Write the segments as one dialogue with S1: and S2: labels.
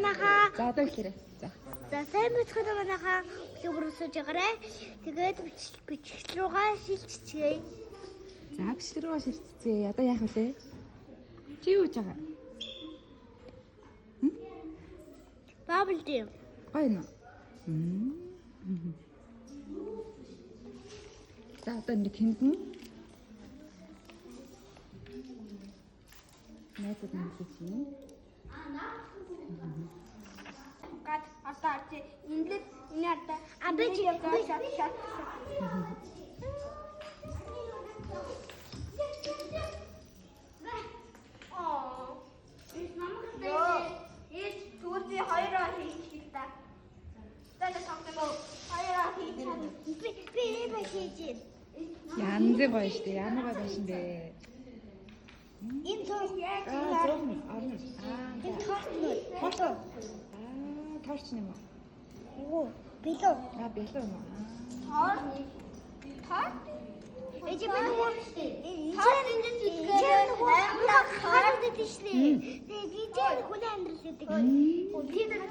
S1: манайхаа.
S2: За одоо хэлээрэй. За.
S1: За сайн бацхан манайхаа бүрсэж байгаарэ. Тэгээд бичлэг руугаа шилжчихье.
S2: За бичлэг рүүгээ шилжчихье. Одоо яах вэ? Чи юу хийж байгаа?
S1: Бабл дэм.
S2: Гоё нөө. За одоо нэг хиндэн. Найзад мэдээ чинь.
S1: Гад атаа чи инлээ инарда абич шат. Түрди хоёроо хийчих та. Тэгээд тоглоом хоёроо хийчих. Би хийж.
S2: Янз гоё штэ. Ямар гоё байсан бэ?
S1: Энэ тоо яг
S2: Орно.
S1: энэ тоо.
S2: Торч юм уу?
S1: Оо, билүү.
S2: Бэлэн юм уу?
S1: Тоо. Эцэг билүү штэ. Эцэг харагдаж штэ. Тэгээд хүн амьдрал гэдэг. Би нэг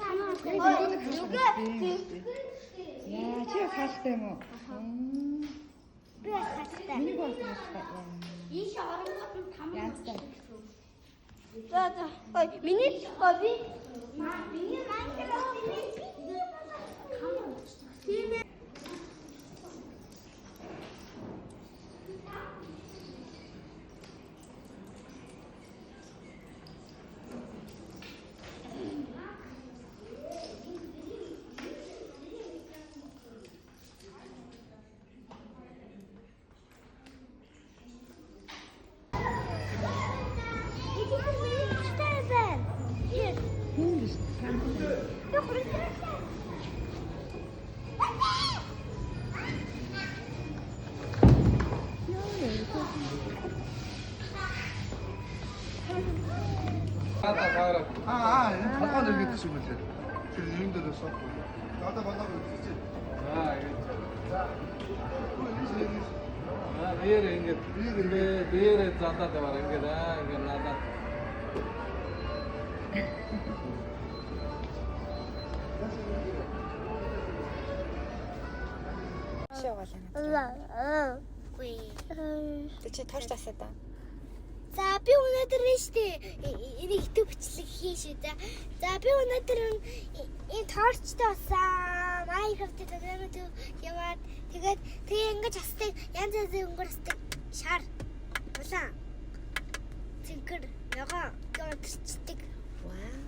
S2: Яа, чи хаалтай юм уу?
S1: би хаттай.
S2: Миний бол хаалтай.
S1: Ийш оронгот нь там.
S2: Янзтай.
S1: За. Ой, миний би. Миний
S3: 잠깐 여기 드시면 돼요. 지금 유인대로 썼고. 나도 만나고 있지.
S4: ಬೇರೆ ಹಿಂಗೆ ಬೇರೆ ಜಾತದವರ ಹಿಂಗಿದೆ ಹಿಂಗೆ ನಾದ
S2: Чи торч тасаа та.
S1: За би өнөөдөр штэ энийг бичлэг хийн шүү дээ. За би өнөөдөр энэ торчтой басан. Майнкрафт гэдэг яваад тэгээд ингэж хастыг янз янзын өнгөрсдөг шар. Улаан. Цэнхэр ногоо гоо төрчдөг.
S2: Вау.